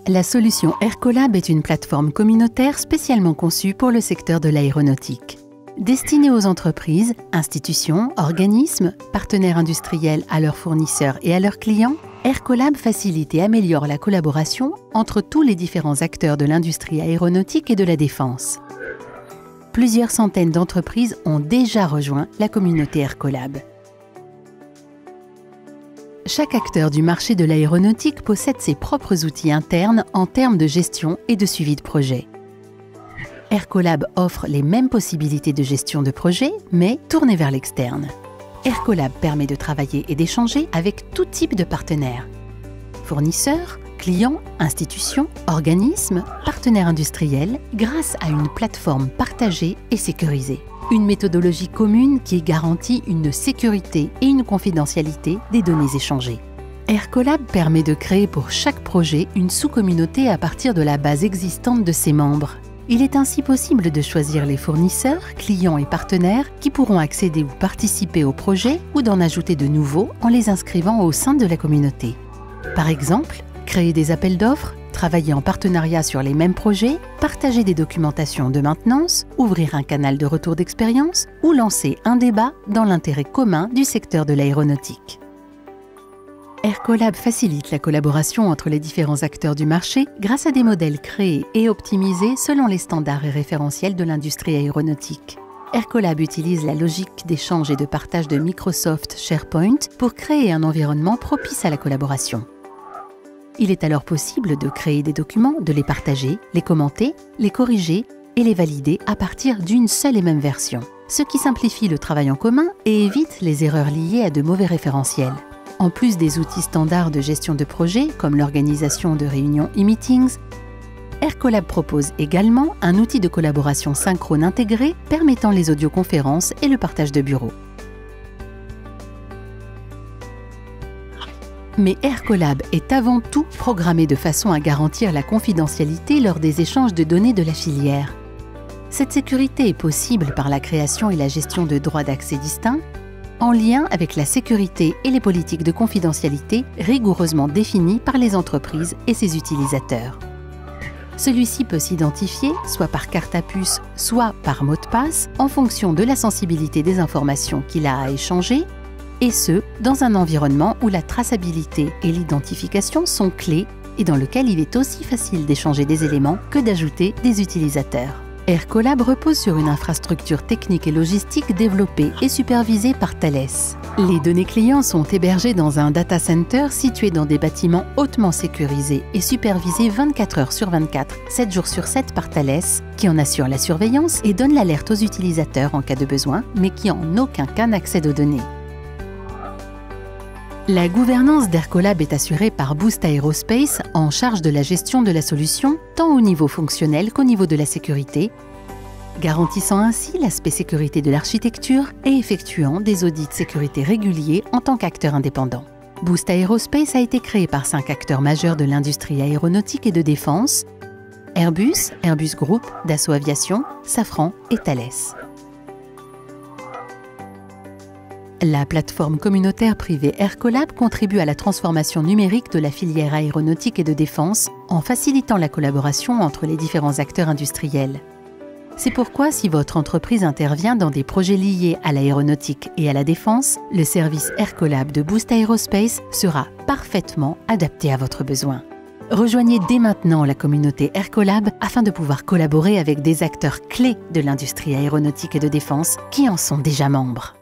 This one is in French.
La solution Aircolab est une plateforme communautaire spécialement conçue pour le secteur de l'aéronautique. Destinée aux entreprises, institutions, organismes, partenaires industriels à leurs fournisseurs et à leurs clients, Aircolab facilite et améliore la collaboration entre tous les différents acteurs de l'industrie aéronautique et de la défense. Plusieurs centaines d'entreprises ont déjà rejoint la communauté Aircolab. Chaque acteur du marché de l'aéronautique possède ses propres outils internes en termes de gestion et de suivi de projet. Aircolab offre les mêmes possibilités de gestion de projet, mais tournées vers l'externe. Aircolab permet de travailler et d'échanger avec tout type de partenaires. Fournisseurs, clients, institutions, organismes, partenaires industriels, grâce à une plateforme partagée et sécurisée. Une méthodologie commune qui garantit une sécurité et une confidentialité des données échangées. Aircolab permet de créer pour chaque projet une sous-communauté à partir de la base existante de ses membres. Il est ainsi possible de choisir les fournisseurs, clients et partenaires qui pourront accéder ou participer au projet ou d'en ajouter de nouveaux en les inscrivant au sein de la communauté. Par exemple, créer des appels d'offres, travailler en partenariat sur les mêmes projets, partager des documentations de maintenance, ouvrir un canal de retour d'expérience ou lancer un débat dans l'intérêt commun du secteur de l'aéronautique. Aircolab facilite la collaboration entre les différents acteurs du marché grâce à des modèles créés et optimisés selon les standards et référentiels de l'industrie aéronautique. Aircolab utilise la logique d'échange et de partage de Microsoft SharePoint pour créer un environnement propice à la collaboration. Il est alors possible de créer des documents, de les partager, les commenter, les corriger et les valider à partir d'une seule et même version, ce qui simplifie le travail en commun et évite les erreurs liées à de mauvais référentiels. En plus des outils standards de gestion de projet, comme l'organisation de réunions e-meetings, Aircolab propose également un outil de collaboration synchrone intégré permettant les audioconférences et le partage de bureaux. Mais Aircolab est avant tout programmé de façon à garantir la confidentialité lors des échanges de données de la filière. Cette sécurité est possible par la création et la gestion de droits d'accès distincts, en lien avec la sécurité et les politiques de confidentialité rigoureusement définies par les entreprises et ses utilisateurs. Celui-ci peut s'identifier soit par carte à puce, soit par mot de passe, en fonction de la sensibilité des informations qu'il a à échanger, et ce, dans un environnement où la traçabilité et l'identification sont clés et dans lequel il est aussi facile d'échanger des éléments que d'ajouter des utilisateurs. Aircolab repose sur une infrastructure technique et logistique développée et supervisée par Thales. Les données clients sont hébergées dans un data center situé dans des bâtiments hautement sécurisés et supervisés 24 heures sur 24, 7 jours sur 7 par Thales, qui en assure la surveillance et donne l'alerte aux utilisateurs en cas de besoin, mais qui en aucun cas n'accède aux données. La gouvernance d'Aircolab est assurée par Boost Aerospace, en charge de la gestion de la solution, tant au niveau fonctionnel qu'au niveau de la sécurité, garantissant ainsi l'aspect sécurité de l'architecture et effectuant des audits de sécurité réguliers en tant qu'acteur indépendant. Boost Aerospace a été créé par 5 acteurs majeurs de l'industrie aéronautique et de défense: Airbus, Airbus Group, Dassault Aviation, Safran et Thales. La plateforme communautaire privée Aircolab contribue à la transformation numérique de la filière aéronautique et de défense en facilitant la collaboration entre les différents acteurs industriels. C'est pourquoi, si votre entreprise intervient dans des projets liés à l'aéronautique et à la défense, le service Aircolab de Boost Aerospace sera parfaitement adapté à votre besoin. Rejoignez dès maintenant la communauté Aircolab afin de pouvoir collaborer avec des acteurs clés de l'industrie aéronautique et de défense qui en sont déjà membres.